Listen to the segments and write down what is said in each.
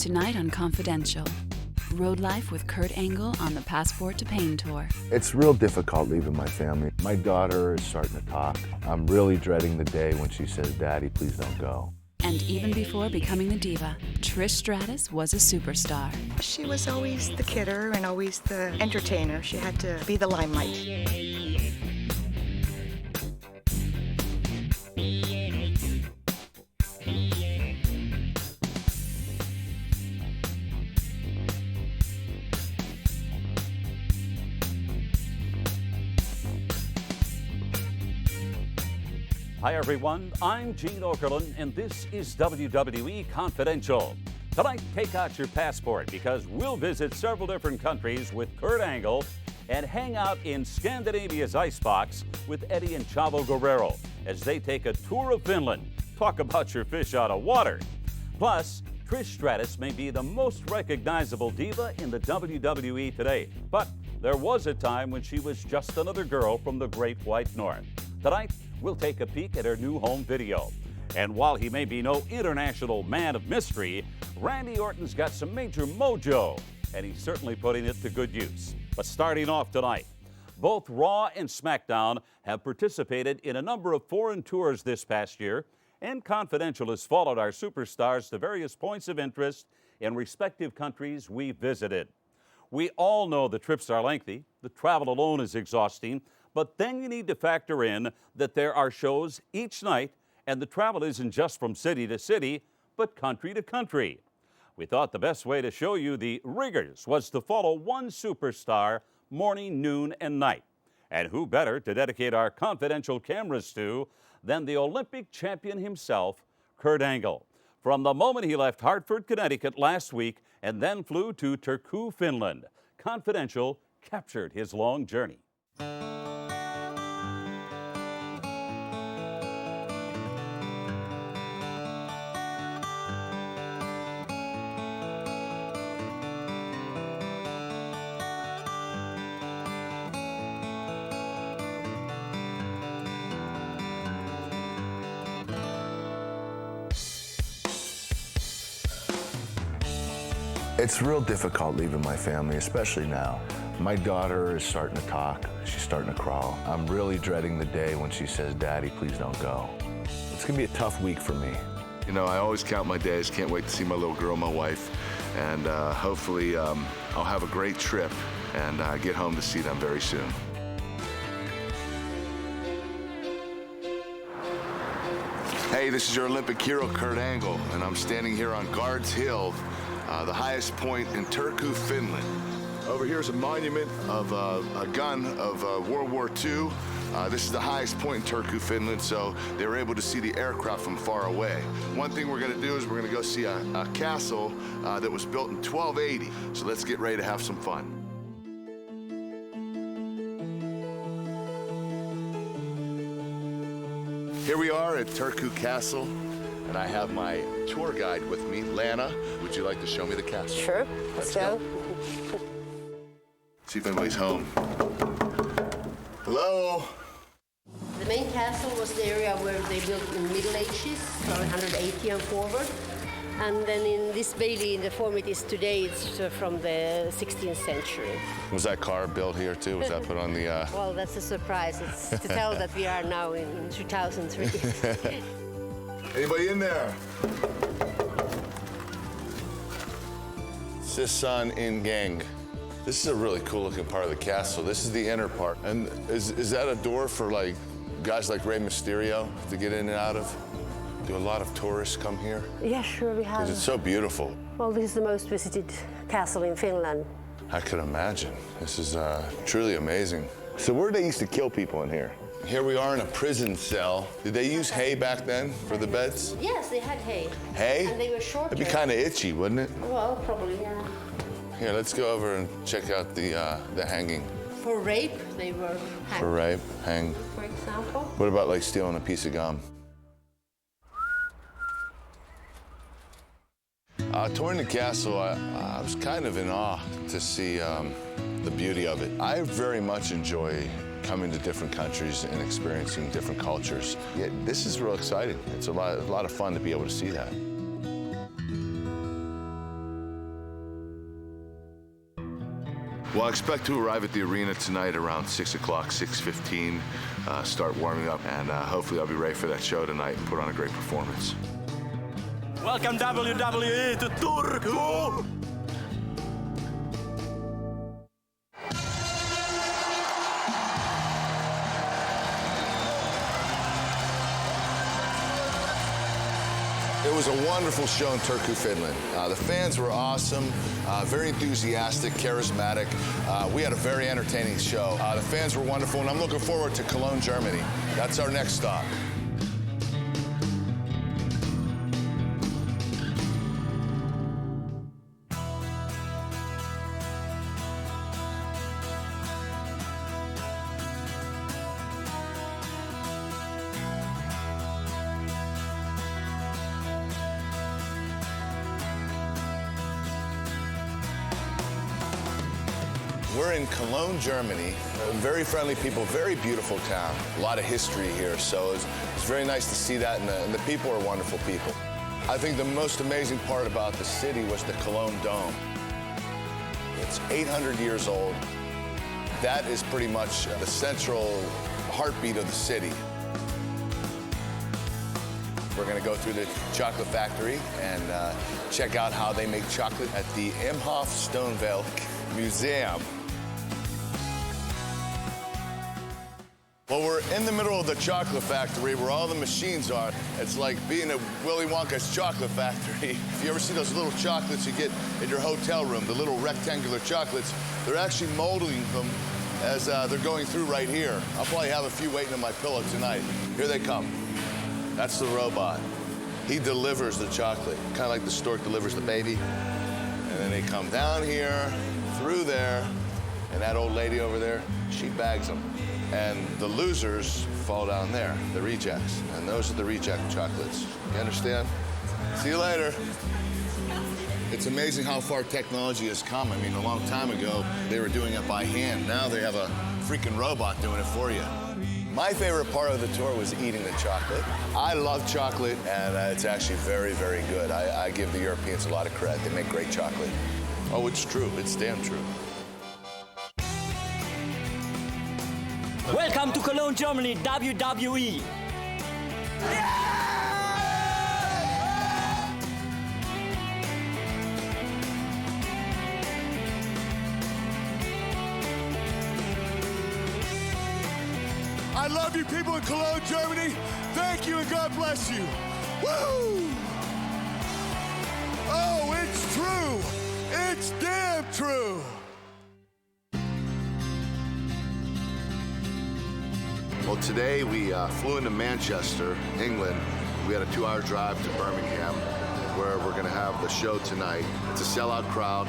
Tonight on Confidential. Road life with Kurt Angle on the Passport to Pain tour. It's real difficult leaving my family. My daughter is starting to talk. I'm really dreading the day when she says, "Daddy, please don't go." And even before becoming the diva, Trish Stratus was a superstar. She was always the kidder and always the entertainer. She had to be the limelight. Hi everyone, I'm Gene Okerlund and this is WWE Confidential. Tonight, take out your passport because we'll visit several different countries with Kurt Angle and hang out in Scandinavia's icebox with Eddie and Chavo Guerrero as they take a tour of Finland. Talk about your fish out of water. Plus, Trish Stratus may be the most recognizable diva in the WWE today, but there was a time when she was just another girl from the Great White North. Tonight, we'll take a peek at her new home video. And while he may be no international man of mystery, Randy Orton's got some major mojo, and he's certainly putting it to good use. But starting off tonight, both Raw and SmackDown have participated in a number of foreign tours this past year, and Confidential has followed our superstars to various points of interest in respective countries we visited. We all know the trips are lengthy, the travel alone is exhausting, but then you need to factor in that there are shows each night, and the travel isn't just from city to city, but country to country. We thought the best way to show you the rigors was to follow one superstar morning, noon, and night. And who better to dedicate our Confidential cameras to than the Olympic champion himself, Kurt Angle. From the moment he left Hartford, Connecticut last week and then flew to Turku, Finland, Confidential captured his long journey. It's real difficult leaving my family, especially now. My daughter is starting to talk. She's starting to crawl. I'm really dreading the day when she says, "Daddy, please don't go." It's gonna be a tough week for me. You know, I always count my days. Can't wait to see my little girl, my wife, and hopefully I'll have a great trip and get home to see them very soon. Hey, this is your Olympic hero, Kurt Angle, and I'm standing here on Guards Hill, the highest point in Turku, Finland. Over here is a monument of a gun of World War II. This is the highest point in Turku, Finland, so they were able to see the aircraft from far away. One thing we're gonna do is we're gonna go see a castle that was built in 1280. So let's get ready to have some fun. Here we are at Turku Castle, and I have my tour guide with me, Lana. Would you like to show me the castle? Sure, let's go. See if anybody's home. Hello? The main castle was the area where they built in the Middle Ages, around 180 and forward. And then in this bailey, in the form it is today, it's from the 16th century. Was that car built here too? Was that put on the... Well, that's a surprise. It's to tell that we are now in 2003. Anybody in there? Sisan in gang. This is a really cool looking part of the castle. This is the inner part. And is that a door for like guys like Rey Mysterio to get in and out of? Do a lot of tourists come here? Yeah, sure, we have. Because it's so beautiful. Well, this is the most visited castle in Finland. I could imagine. This is truly amazing. So where did they used to kill people in here? Here we are in a prison cell. Did they use hay back then for the beds? Yes, they had hay. Hay? And they were shorter. It'd be kind of itchy, wouldn't it? Well, probably, yeah. Here, let's go over and check out the hanging. For rape, they were hanged. For rape, hang. For example. What about like stealing a piece of gum? Touring the castle, I was kind of in awe to see the beauty of it. I very much enjoy coming to different countries and experiencing different cultures. Yeah, this is real exciting. It's a lot of fun to be able to see that. Well, I expect to arrive at the arena tonight around 6 o'clock, 6:15, start warming up, and hopefully I'll be ready for that show tonight and put on a great performance. Welcome WWE to Turku! It was a wonderful show in Turku, Finland. The fans were awesome, very enthusiastic, charismatic. We had a very entertaining show. The fans were wonderful, and I'm looking forward to Cologne, Germany. That's our next stop. We're in Cologne, Germany. Very friendly people, very beautiful town. A lot of history here, so it's very nice to see that, and the people are wonderful people. I think the most amazing part about the city was the Cologne Dome. It's 800 years old. That is pretty much the central heartbeat of the city. We're going to go through the chocolate factory and check out how they make chocolate at the Imhoff Stonevelk Museum. Well, we're in the middle of the chocolate factory where all the machines are. It's like being at Willy Wonka's chocolate factory. If you ever see those little chocolates you get in your hotel room, the little rectangular chocolates, they're actually molding them as they're going through right here. I'll probably have a few waiting on my pillow tonight. Here they come. That's the robot. He delivers the chocolate, kind of like the stork delivers the baby. And then they come down here, through there, and that old lady over there, she bags them. And the losers fall down there, the rejects. And those are the reject chocolates. You understand? See you later. It's amazing how far technology has come. I mean, a long time ago, they were doing it by hand. Now they have a freaking robot doing it for you. My favorite part of the tour was eating the chocolate. I love chocolate, and it's actually very, very good. I give the Europeans a lot of credit. They make great chocolate. Oh, it's true. It's damn true. Welcome to Cologne, Germany, WWE! I love you people in Cologne, Germany. Thank you and God bless you. Woo! Oh, it's true. It's damn true. Well, today we flew into Manchester, England. We had a 2-hour drive to Birmingham, where we're going to have the show tonight. It's a sellout crowd.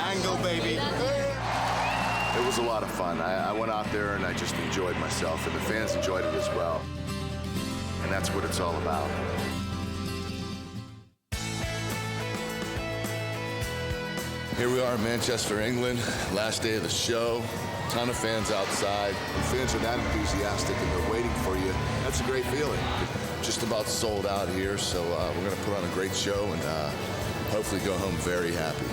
Angle, baby. It was a lot of fun. I went out there and I just enjoyed myself, and the fans enjoyed it as well. And that's what it's all about. Here we are in Manchester, England, last day of the show. Ton of fans outside. The fans are that enthusiastic and they're waiting for you. That's a great feeling. Just about sold out here, so we're going to put on a great show and hopefully go home very happy.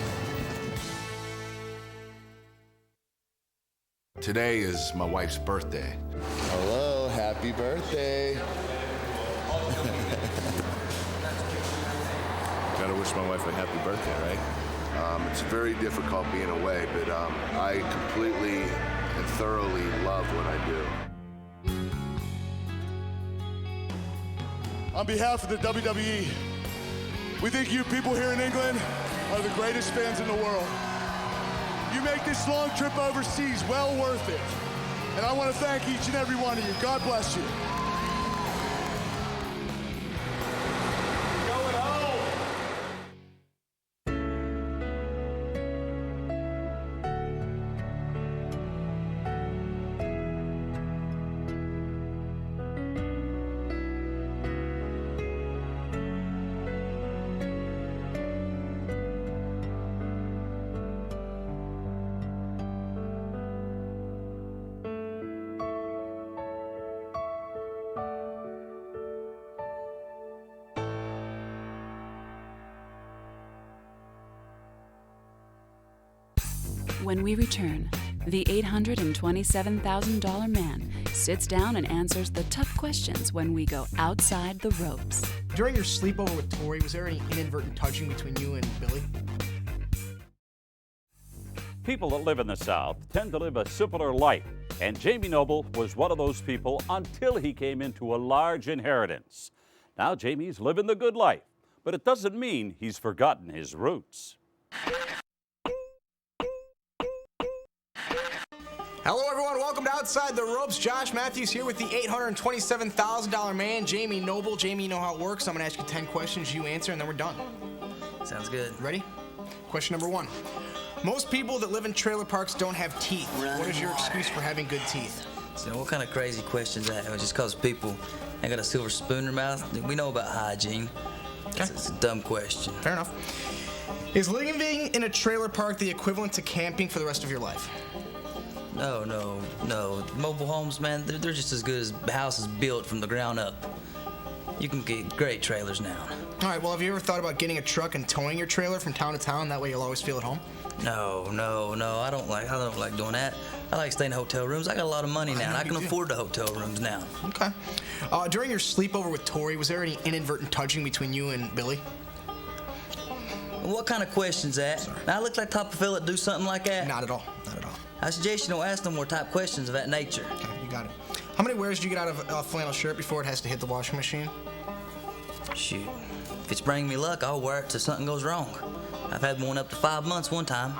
Today is my wife's birthday. Hello, happy birthday. Gotta wish my wife a happy birthday, right? It's very difficult being away, but I completely and thoroughly love what I do. On behalf of the WWE, we think you people here in England are the greatest fans in the world. You make this long trip overseas well worth it. And I want to thank each and every one of you. God bless you. Going home. When we return, the $827,000 man sits down and answers the tough questions when we go outside the ropes. During your sleepover with Tori, was there any inadvertent touching between you and Billy? People that live in the South tend to live a simpler life, and Jamie Noble was one of those people until he came into a large inheritance. Now Jamie's living the good life, but it doesn't mean he's forgotten his roots. Hello, everyone. Welcome to Outside the Ropes. Josh Matthews here with the $827,000 man, Jamie Noble. Jamie, you know how it works. I'm going to ask you 10 questions. You answer, and then we're done. Sounds good. Ready? Question number 1. Most people that live in trailer parks don't have teeth. What is your excuse for having good teeth? So what kind of crazy questions that? Just because people ain't got a silver spoon in their mouth? We know about hygiene. Okay. It's a dumb question. Fair enough. Is living in a trailer park the equivalent to camping for the rest of your life? No. Mobile homes, man, they're just as good as houses built from the ground up. You can get great trailers now. All right, well, have you ever thought about getting a truck and towing your trailer from town to town? That way you'll always feel at home? No, I don't like doing that. I like staying in hotel rooms. I got a lot of money now, and I can afford the hotel rooms now. Okay. During your sleepover with Tori, was there any inadvertent touching between you and Billy? What kind of question's that? Now, I look like the type of fella that do something like that? Not at all. Not at all. I suggest you don't ask no more type questions of that nature. Okay, you got it. How many wears do you get out of a flannel shirt before it has to hit the washing machine? Shoot. If it's bringing me luck, I'll wear it till something goes wrong. I've had one up to 5 months one time.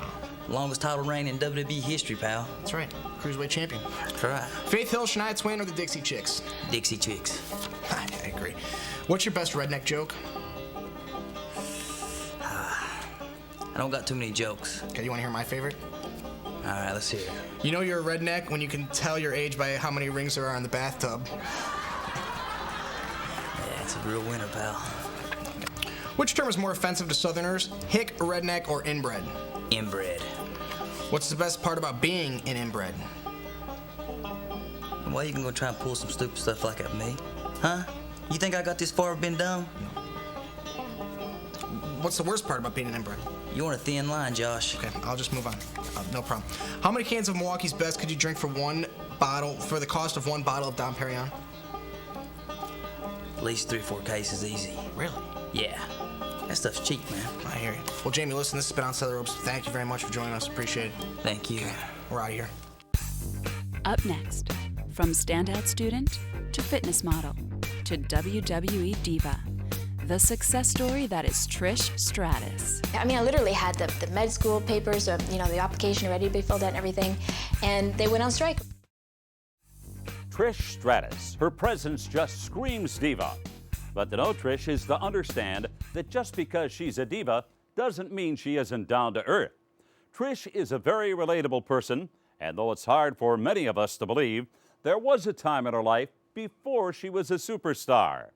Longest title reign in WWE history, pal. That's right. Cruiserweight champion. That's right. Faith Hill, Shania Twain, or the Dixie Chicks? Dixie Chicks. I agree. What's your best redneck joke? I don't got too many jokes. Okay, you want to hear my favorite? All right, let's hear it. You know you're a redneck when you can tell your age by how many rings there are in the bathtub. Yeah, it's a real winner, pal. Which term is more offensive to Southerners? Hick, redneck, or inbred? Inbred. What's the best part about being an inbred? Why you can go try and pull some stupid stuff like that at me? Huh? You think I got this far been dumb? What's the worst part about being an inbred? You want a thin line, Josh. Okay, I'll just move on. No problem. How many cans of Milwaukee's Best could you drink for the cost of one bottle of Dom Perignon? At least 3 or 4 cases easy. Really? Yeah. That stuff's cheap, man. I hear you. Well, Jamie, listen, this has been Outside the Ropes. Thank you very much for joining us. Appreciate it. Thank you. Okay, we're out of here. Up next, from standout student to fitness model to WWE diva, the success story that is Trish Stratus. I mean, I literally had the med school papers, the application ready to be filled out and everything, and they went on strike. Trish Stratus. Her presence just screams diva. But to know Trish is to understand that just because she's a diva doesn't mean she isn't down to earth. Trish is a very relatable person, and though it's hard for many of us to believe, there was a time in her life before she was a superstar.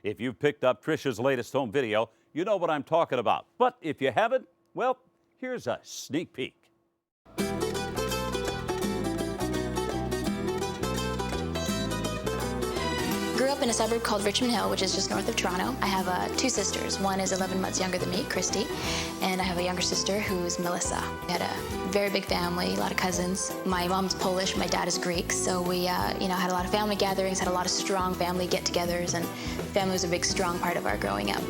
If you've picked up Trish's latest home video, you know what I'm talking about. But if you haven't, well, here's a sneak peek. Grew up in a suburb called Richmond Hill, which is just north of Toronto. I have 2 sisters. One is 11 months younger than me, Christy, and I have a younger sister who's Melissa. We had a very big family, a lot of cousins. My mom's Polish, my dad is Greek, so we had a lot of family gatherings, had a lot of strong family get-togethers, and family was a big, strong part of our growing up.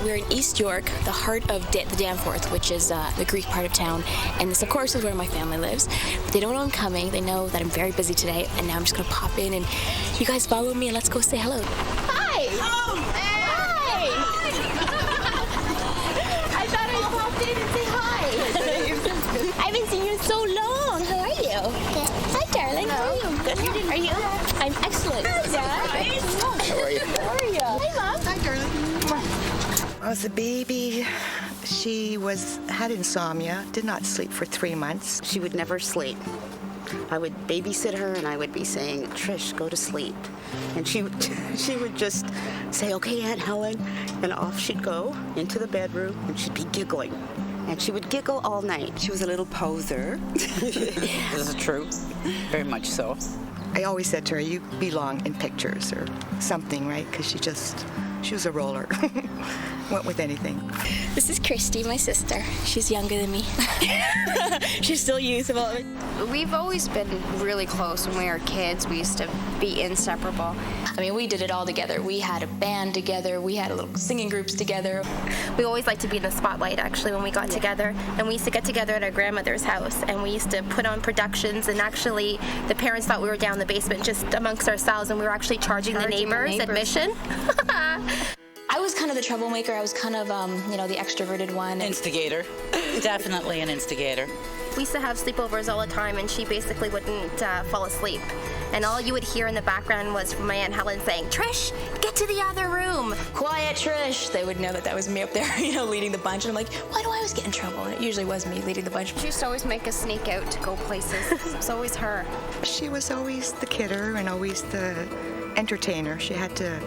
We're in East York, the heart of the Danforth, which is the Greek part of town, and this, of course, is where my family lives. But they don't know I'm coming. They know that I'm very busy today, and now I'm just going to pop in, and you guys follow me, and let's go say hello. Hi! Oh! Hi! I thought I'd pop in and say hi. I haven't seen you in so long. How are you? Good. Hi, darling. Hello. How are you? Good. Are you? I'm excellent. Hi, Dad. How are you? How are you? Hi, Mom. Hi, darling. As a baby, she had insomnia, did not sleep for 3 months. She would never sleep. I would babysit her and I would be saying, Trish, go to sleep. And she would just say, okay, Aunt Helen, and off she'd go into the bedroom and she'd be giggling. And she would giggle all night. She was a little poser. This is true, very much so. I always said to her, you belong in pictures or something, right? Because she was a roller. went with anything. This is Christy, my sister. She's younger than me. She's still youthful. We've always been really close when we were kids. We used to be inseparable. I mean, we did it all together. We had a band together. We had little singing groups together. We always liked to be in the spotlight, actually, when we got together. And we used to get together at our grandmother's house, and we used to put on productions, and actually the parents thought we were down in the basement just amongst ourselves, and we were actually charging the neighbors admission. I was kind of the troublemaker. I was kind of, the extroverted one. Instigator. Definitely an instigator. We used to have sleepovers all the time, and she basically wouldn't fall asleep. And all you would hear in the background was from my Aunt Helen saying, "Trish, get to the other room." Quiet, Trish. They would know that was me up there, leading the bunch. And I'm like, why do I always get in trouble? And it usually was me leading the bunch. She used to always make us sneak out to go places. It was always her. She was always the kidder and always the entertainer. She had to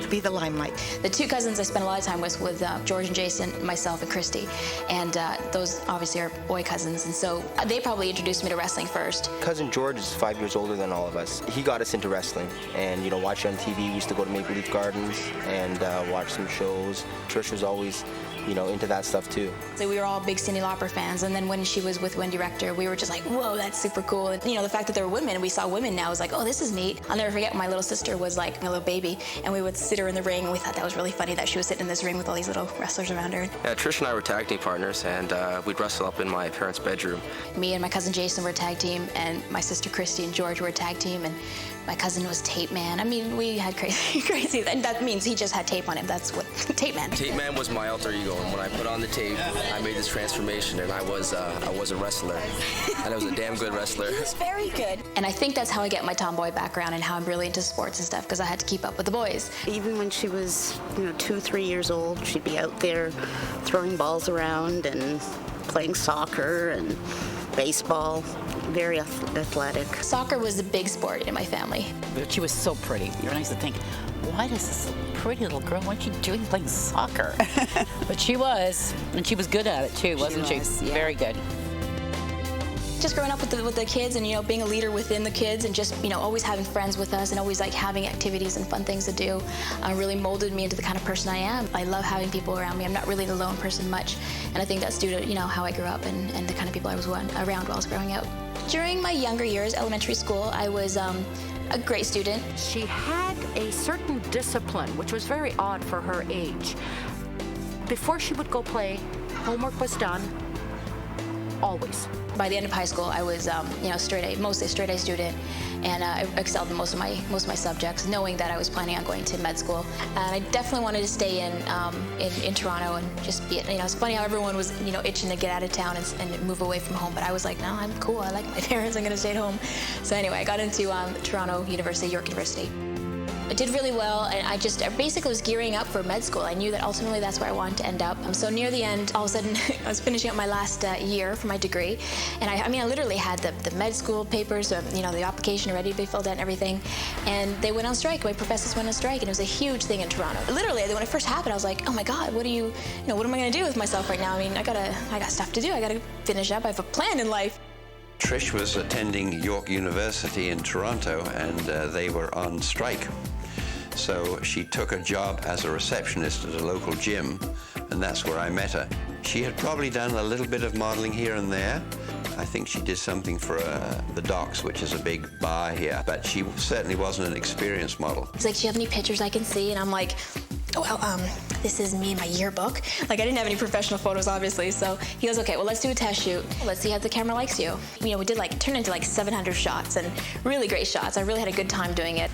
be the limelight. The two cousins I spent a lot of time with George and Jason, myself and Christy, and those obviously are boy cousins, and so they probably introduced me to wrestling first. Cousin George is 5 years older than all of us. He got us into wrestling, and watch on TV. We used to go to Maple Leaf Gardens and watch some shows. Trish was always into that stuff too. So we were all big Cyndi Lauper fans, and then when she was with Wendy Rector, we were just like, whoa, that's super cool. And the fact that there were women, we saw women now, was like, oh, this is neat. I'll never forget, my little sister was like a little baby, and we would sit her in the ring, and we thought that was really funny that she was sitting in this ring with all these little wrestlers around her. Yeah, Trish and I were tag team partners, and we'd wrestle up in my parents' bedroom. Me and my cousin Jason were a tag team, and my sister Christy and George were a tag team, and my cousin was Tape Man. I mean, we had crazy, and that means he just had tape on him. That's what Tape Man. Tape Man was my alter ego, and when I put on the tape, I made this transformation, and I was a wrestler, and I was a damn good wrestler. He was very good. And I think that's how I get my tomboy background and how I'm really into sports and stuff, because I had to keep up with the boys. Even when she was, 2-3 years old, she'd be out there throwing balls around and playing soccer and baseball. Very athletic. Soccer was a big sport in my family. But she was so pretty. You used to think, why does this pretty little girl, what's she doing playing soccer? But she was, and she was good at it too, wasn't she? Yeah. Very good. Just growing up with the kids and being a leader within the kids and just always having friends with us and always like having activities and fun things to do really molded me into the kind of person I am. I love having people around me. I'm not really the lone person much, and I think that's due to how I grew up and the kind of people I was around while I was growing up. During my younger years, elementary school, I was a great student. She had a certain discipline, which was very odd for her age. Before she would go play, homework was done, always. By the end of high school, I was, mostly a straight A student, and I excelled in most of my subjects, knowing that I was planning on going to med school. And I definitely wanted to stay in Toronto and just be. It's funny how everyone was, itching to get out of town and move away from home, but I was like, no, I'm cool. I like my parents. I'm going to stay at home. So anyway, I got into Toronto University, York University. I did really well, and I basically was gearing up for med school. I knew that ultimately that's where I wanted to end up. So near the end, all of a sudden, I was finishing up my last year for my degree, and I literally had the med school papers, the application ready to be filled out and everything, and they went on strike. My professors went on strike, and it was a huge thing in Toronto. Literally, when it first happened, I was like, oh my God, what am I going to do with myself right now? I mean, I got stuff to do. I got to finish up. I have a plan in life. Trish was attending York University in Toronto, and they were on strike. So she took a job as a receptionist at a local gym, and that's where I met her. She had probably done a little bit of modeling here and there. I think she did something for the Docks, which is a big bar here, but she certainly wasn't an experienced model. He's like, do you have any pictures I can see? And I'm like, oh, well, this is me in my yearbook. Like, I didn't have any professional photos, obviously, so he goes, okay, well, let's do a test shoot. Let's see how the camera likes you. We did turned into 700 shots, and really great shots. I really had a good time doing it.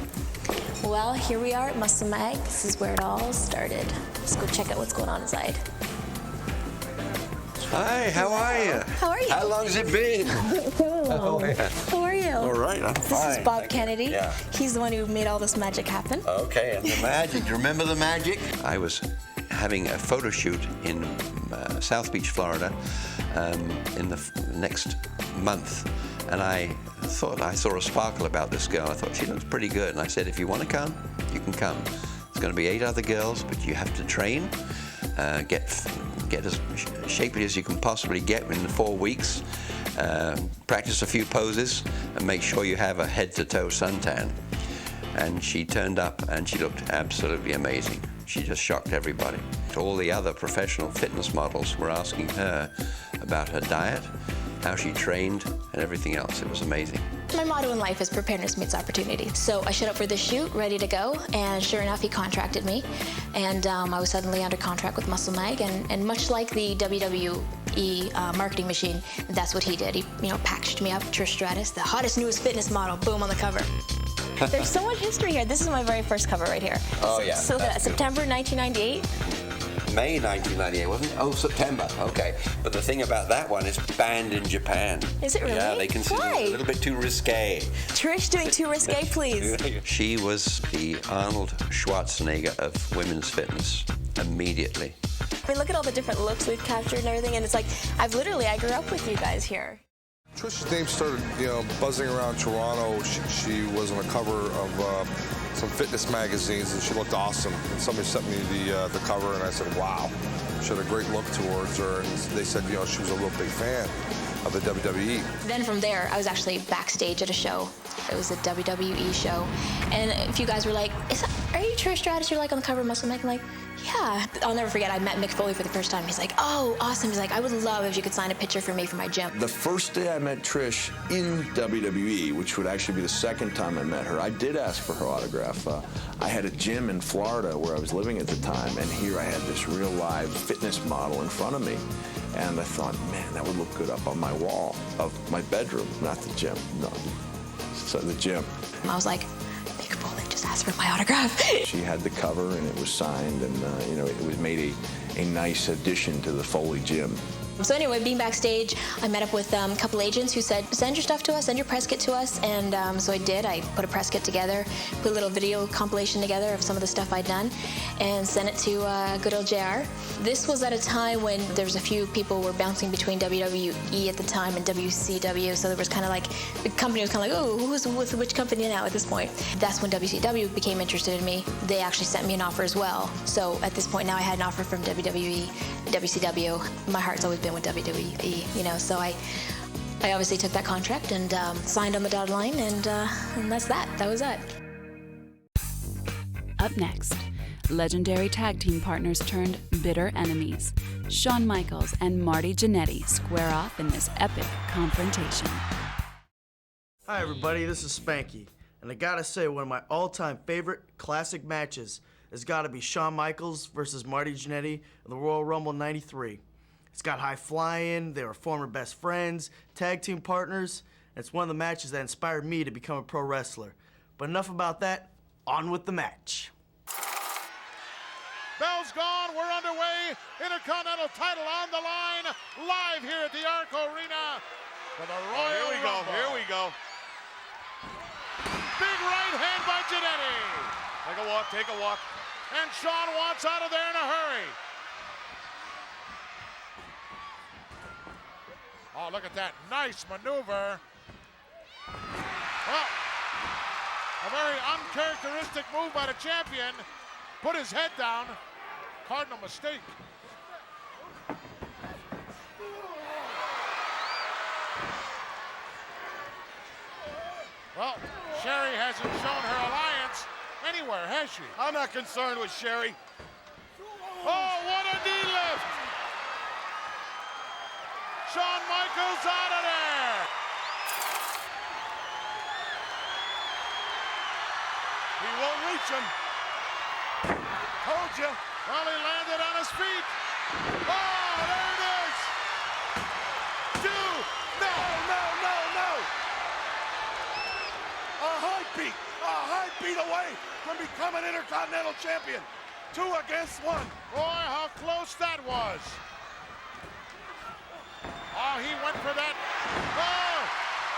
Well, here we are at Muscle Mag. This is where it all started. Let's go check out what's going on inside. Hi, how are you? How are you? How long's it been? How are you? All right, I'm fine. This is Bob Kennedy. Yeah. He's the one who made all this magic happen. Okay, and the magic. You remember the magic? I was having a photo shoot in South Beach, Florida, in the next month, and I thought I saw a sparkle about this girl. I thought she looks pretty good, and I said, if you want to come, you can come. There's going to be 8 other girls, but you have to train, get as shapely as you can possibly get in 4 weeks, practice a few poses, and make sure you have a head-to-toe suntan. And she turned up, and she looked absolutely amazing. she just shocked everybody. All the other professional fitness models were asking her about her diet, how she trained, and everything else. It was amazing. My motto in life is preparedness meets opportunity. So I showed up for this shoot, ready to go, and sure enough, he contracted me. And I was suddenly under contract with Muscle Mag, and much like the WWE marketing machine, that's what he did. He, packaged me up, Trish Stratus, the hottest, newest fitness model, boom, on the cover. There's so much history here. This is my very first cover right here. Oh, yeah. So September 1998. May 1998, wasn't it? Oh, September. Okay. But the thing about that one is banned in Japan. Is it really? Yeah, they consider it a little bit too risque. Trish doing too risque, please. She was the Arnold Schwarzenegger of women's fitness immediately. I mean, look at all the different looks we've captured and everything, and it's like, I grew up with you guys here. Trish's name started, buzzing around Toronto. She was on the cover of some fitness magazines, and she looked awesome. And somebody sent me the cover, and I said, wow. She had a great look towards her, and they said, she was a real big fan of the WWE. Then from there, I was actually backstage at a show. It was a WWE show. And a few guys were like, are you Trish Stratus? You're like on the cover of Muscle Mag? I'm like, yeah. I'll never forget, I met Mick Foley for the first time. He's like, oh, awesome. He's like, I would love if you could sign a picture for me for my gym. The first day I met Trish in WWE, which would actually be the second time I met her, I did ask for her autograph. I had a gym in Florida where I was living at the time, and here I had this real live fitness model in front of me. And I thought, man, that would look good up on my wall of my bedroom, not the gym, no. So the gym. I was like, Mick Foley just asked for my autograph. She had the cover, and it was signed, and it was made a nice addition to the Foley gym. So anyway, being backstage, I met up with a couple agents who said, send your stuff to us, send your press kit to us. And so I did. I put a press kit together, put a little video compilation together of some of the stuff I'd done, and sent it to good old JR. This was at a time when there was a few people were bouncing between WWE at the time and WCW. So there was kind of like, the company was kind of like, oh, who's with which company now at this point? That's when WCW became interested in me. They actually sent me an offer as well. So at this point now I had an offer from WWE, WCW. My heart's always been with WWE, so I obviously took that contract and signed on the dotted line, and that's that. That was it. Up next, legendary tag team partners turned bitter enemies. Shawn Michaels and Marty Jannetty square off in this epic confrontation. Hi everybody, this is Spanky, and I gotta say one of my all-time favorite classic matches has gotta be Shawn Michaels versus Marty Jannetty in the Royal Rumble '93. It's got high flying, they were former best friends, tag team partners, and it's one of the matches that inspired me to become a pro wrestler. But enough about that, on with the match. Bell's gone, we're underway. Intercontinental title on the line, live here at the Arco Arena for the Royal Rumble. Here we go. Big right hand by Jannetty. Take a walk. And Shawn wants out of there in a hurry. Oh, look at that nice maneuver. Well, a very uncharacteristic move by the champion. Put his head down. Cardinal mistake. Well, Sherry hasn't shown her alliance anywhere, has she? I'm not concerned with Sherry. Oh, what a knee lift! Shawn Michaels out of there! He won't reach him. Told you. Well, he landed on his feet. Oh, there it is! No. A heartbeat away from becoming Intercontinental Champion. 2 against 1. Boy, how close that was. Oh, he went for that. Oh,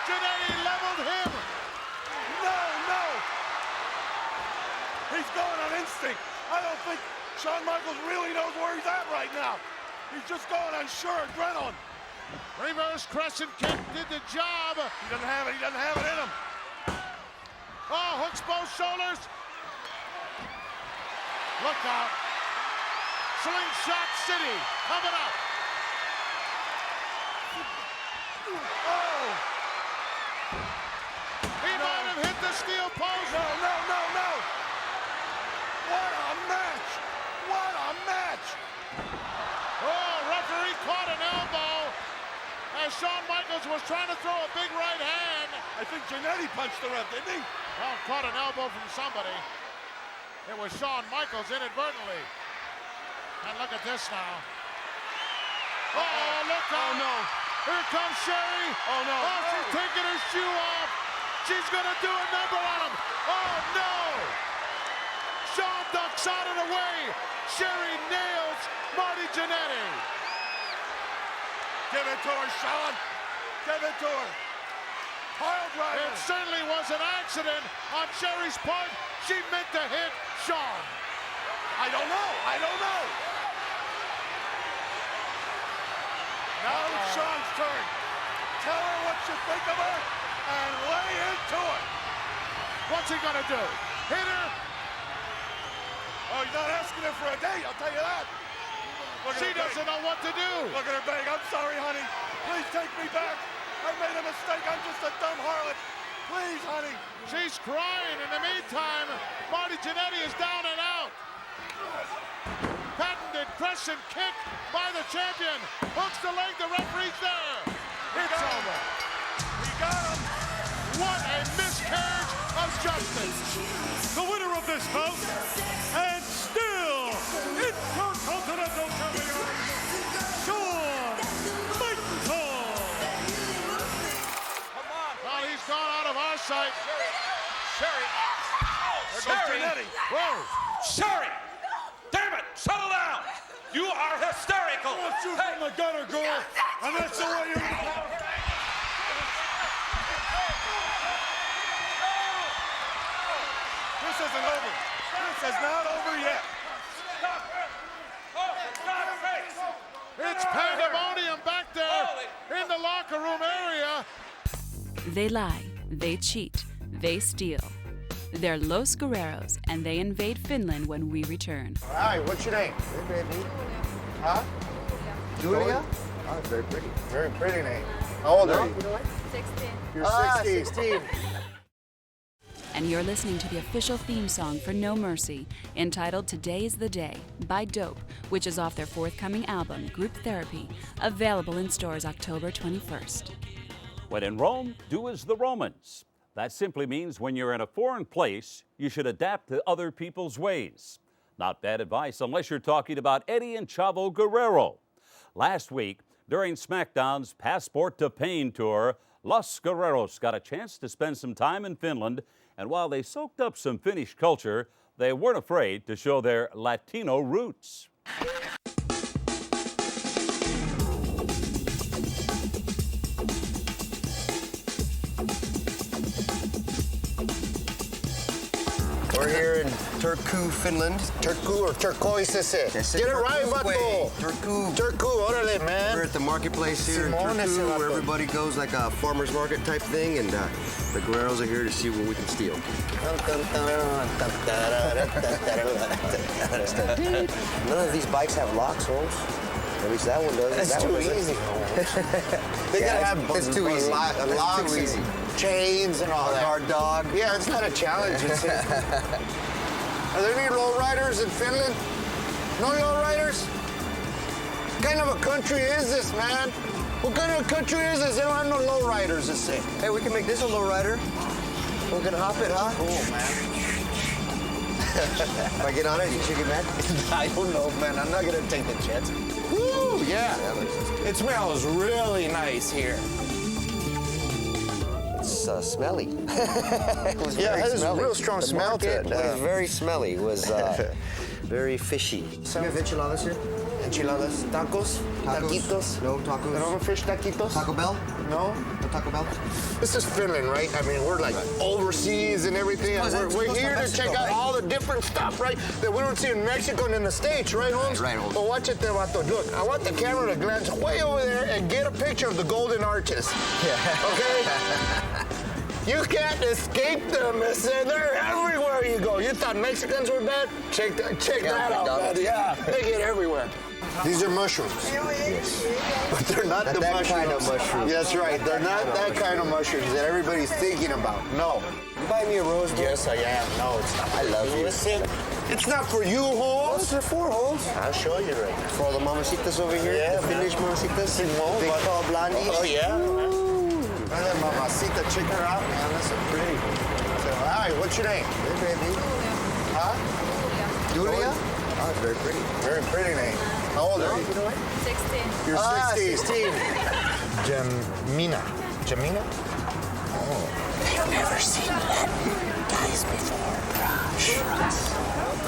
Jannetty leveled him. No. He's going on instinct. I don't think Shawn Michaels really knows where he's at right now. He's just going on sheer adrenaline. Reverse crescent kick did the job. He doesn't have it in him. Oh, hooks both shoulders. Look out. Slingshot City coming up. Oh! He might have hit the steel post. No. What a match! Shawn Michaels was trying to throw a big right hand. I think Jannetty punched the ref, didn't he? Well, caught an elbow from somebody. It was Shawn Michaels inadvertently. And look at this now. Oh, look out. Oh, no. Here comes Sherry. Oh, no. Oh, she's taking her shoe off. She's going to do a number on him. Oh, no. Shawn ducks out of the way. Sherry nails Marty Jannetty. Give it to her, Shawn. Give it to her. Pile driver. It certainly was an accident on Sherry's part. She meant to hit Shawn. I don't know. I don't know. Now it's Shawn's turn. Tell her what you think of her and lay into it. What's he gonna do? Hit her? Oh, he's not asking her for a date, I'll tell you that. She doesn't know what to do. Look at her beg. I'm sorry, honey. Please take me back. I made a mistake. I'm just a dumb harlot. Please, honey. She's crying. In the meantime, Marty Jannetty is down and out. Patented crescent kick by the champion. Hooks the leg. The referee's there. It's over. He got him. What a miscarriage of justice. The winner of this bout, and still Intercontinental Champion, Shawn Michaels. Come on. Well, he's gone out of our sight. Sherry. There goes Jannetty. Whoa. Sherry. Damn it. Settle down. You are hysterical. I want you from the gutter, girl. And that's the way you... This isn't over. This is not over yet. It's pandemonium back there in the locker room area. They lie, they cheat, they steal. They're Los Guerreros, and they invade Finland when we return. Hi, what's your name? Hey, baby. Huh? Julia? Oh, very pretty. Very pretty name. How old are you? 16. You're 16. And you're listening to the official theme song for No Mercy, entitled Today's the Day by Dope, which is off their forthcoming album, Group Therapy, available in stores October 21st. When in Rome, do as the Romans. That simply means when you're in a foreign place, you should adapt to other people's ways. Not bad advice unless you're talking about Eddie and Chavo Guerrero. Last week, during SmackDown's Passport to Pain tour, Los Guerreros got a chance to spend some time in Finland, and while they soaked up some Finnish culture, they weren't afraid to show their Latino roots. We're here in Turku, Finland. Turku or turquoise is it? Get it right, Vato. Turku. Turku, orale, man. We're at the marketplace here in Turku, where everybody goes like a farmer's market type thing, and the Guerreros are here to see what we can steal. None of these bikes have locks, Holmes. At least that one does. That's too easy. They gotta have it's too easy. Locks, too easy. Chains and all that. Guard dog. Yeah, it's not a challenge. Are there any lowriders in Finland? No lowriders? What kind of a country is this, man? What kind of a country is this? They don't have no lowriders, it say. Hey, we can make this a lowrider. We're gonna hop it, huh? Cool, man. If I get on it, you should get mad? I don't know, man. I'm not gonna take the chance. Woo, yeah. It smells really nice here. It's smelly. It was yeah, very it has smelly. a real strong The smell to it. It was very smelly. It was very fishy. Do you have enchiladas here? Enchiladas, tacos, taquitos. No tacos. No fish taquitos. Taco Bell? No. No Taco Bell? This is Finland, right? I mean, we're like overseas and everything. We're here to check out all the different stuff, right? That we don't see in Mexico and in the States, right, Holmes? Right, Holmes. But watch it there, Vato. Look, I want the camera to glance way over there and get a picture of the Golden Arches. Yeah. Okay? You can't escape them, mister. They're everywhere you go. You thought Mexicans were bad? Check that out, man. Yeah, they get everywhere. These are mushrooms. Yes. But they're not the mushrooms. Kind of mushrooms. That's right. They're not that kind of mushrooms that everybody's thinking about. No. You buy me a rose, bro? Yes, I am. No, it's not. I love you. Listen. It's not for you, Holmes. What's it for, Holmes? I'll show you right now. For all the mamacitas over here? Yeah, the Finnish mamacitas? Simone, They call blondies? Oh, yeah. Look at that mamacita. Check her out, man. That's so pretty. So, all right, what's your name? Hey, baby. Huh? Julia? Oh, it's very pretty. Very pretty name. How old are you? 16. You're 16. 16. Jamina? Oh. They've never seen Latin guys before, bro.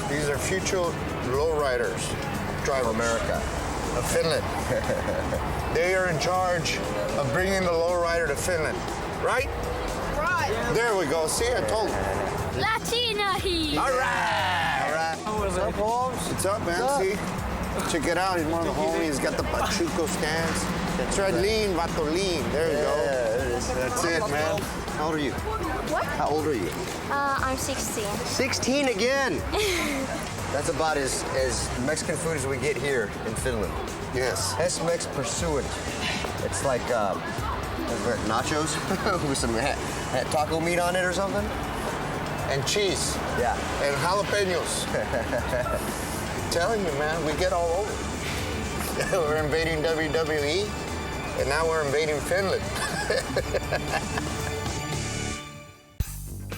These are future lowriders. Drive America. Of Finland. They are in charge of bringing the lowrider to Finland. Right? Right. There we go. See, I told you. Latina heat. All right. All right. What's up, Holmes? What's up, man? What's up? See? Check it out. He's one of the homies. He's got the Pachuco stands. That's right. Lean, vato, lean. There you go. There it is. That's it, man. How old are you? What? How old are you? I'm 16. 16 again. That's about as Mexican food as we get here in Finland. Yes. S-Mex pursuant. It's like nachos with some taco meat on it or something. And cheese. Yeah. And jalapenos. Telling you, man, we get all over. We're invading WWE, and now we're invading Finland.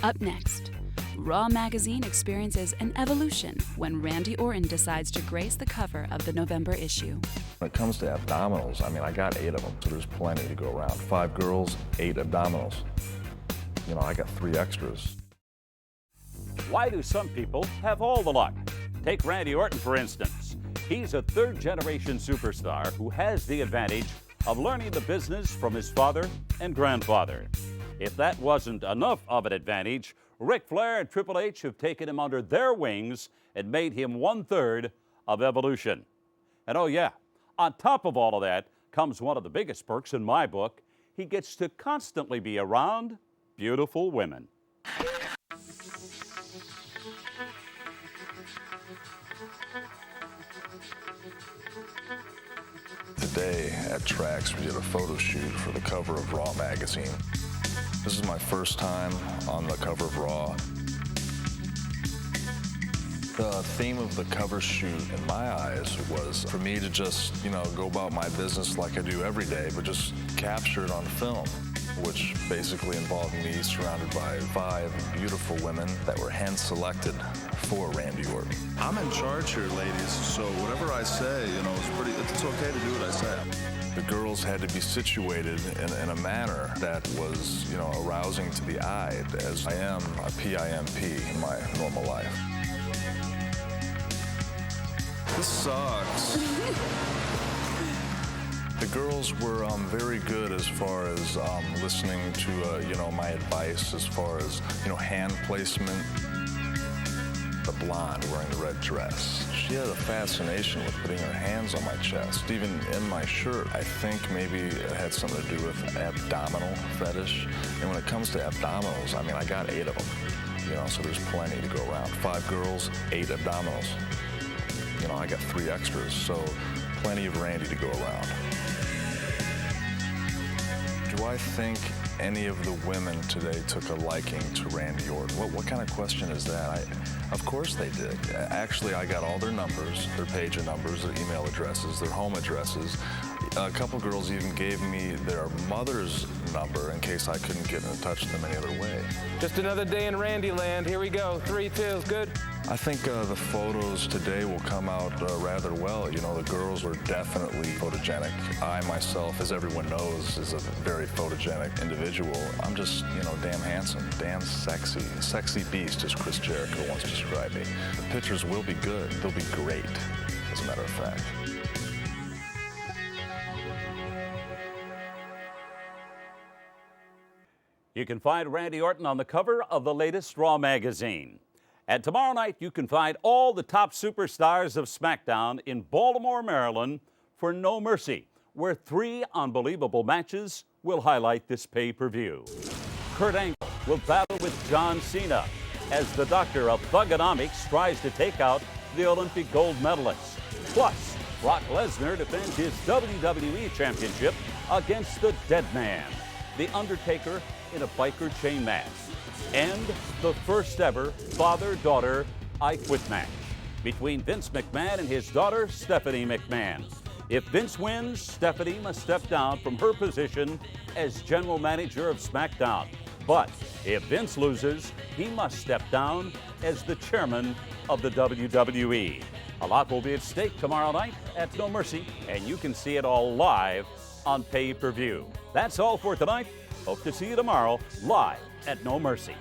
Up next, Raw magazine experiences an evolution when Randy Orton decides to grace the cover of the November issue. When it comes to abdominals, I mean, I got 8 of them, so there's plenty to go around. 5 girls, 8 abdominals. You know, I got 3 extras. Why do some people have all the luck? Take Randy Orton, for instance. He's a third-generation superstar who has the advantage of learning the business from his father and grandfather. If that wasn't enough of an advantage, Ric Flair and Triple H have taken him under their wings and made him 1/3 of Evolution. And oh yeah, on top of all of that comes one of the biggest perks in my book. He gets to constantly be around beautiful women. Today at Trax, we did a photo shoot for the cover of Raw magazine. This is my first time on the cover of Raw. The theme of the cover shoot, in my eyes, was for me to just, go about my business like I do every day, but just capture it on film, which basically involved me surrounded by 5 beautiful women that were hand-selected for Randy Orton. I'm in charge here, ladies, so whatever I say, it's okay to do what I say. The girls had to be situated in a manner that was, arousing to the eye, as I am a PIMP in my normal life. This sucks. The girls were very good as far as listening to, my advice as far as, hand placement. The blonde wearing the red dress. She had a fascination with putting her hands on my chest, even in my shirt. I think maybe it had something to do with abdominal fetish. And when it comes to abdominals, I mean, I got 8 of them, so there's plenty to go around. 5 girls, 8 abdominals. I got 3 extras, so plenty of Randy to go around. Do I think any of the women today took a liking to Randy Orton? What kind of question is that? Of course they did. Actually, I got all their numbers, their pager numbers, their email addresses, their home addresses. A couple girls even gave me their mother's number in case I couldn't get in touch with them any other way. Just another day in Randy land. Here we go. 3, 2, good. I think the photos today will come out rather well. The girls were definitely photogenic. I myself, as everyone knows, is a very photogenic individual. I'm just, damn handsome, damn sexy. Sexy beast, as Chris Jericho once described me. The pictures will be good. They'll be great, as a matter of fact. You can find Randy Orton on the cover of the latest Raw magazine. And tomorrow night, you can find all the top superstars of SmackDown in Baltimore, Maryland for No Mercy, where 3 unbelievable matches will highlight this pay-per-view. Kurt Angle will battle with John Cena as the doctor of Thugonomics tries to take out the Olympic gold medalist. Plus, Brock Lesnar defends his WWE Championship against the Dead Man, The Undertaker in a biker chain match, and the first ever father-daughter I Quit match between Vince McMahon and his daughter Stephanie McMahon. If Vince wins, Stephanie must step down from her position as general manager of SmackDown. But if Vince loses, he must step down as the chairman of the WWE. A lot will be at stake tomorrow night at No Mercy, and you can see it all live on pay-per-view. That's all for tonight. Hope to see you tomorrow live at No Mercy.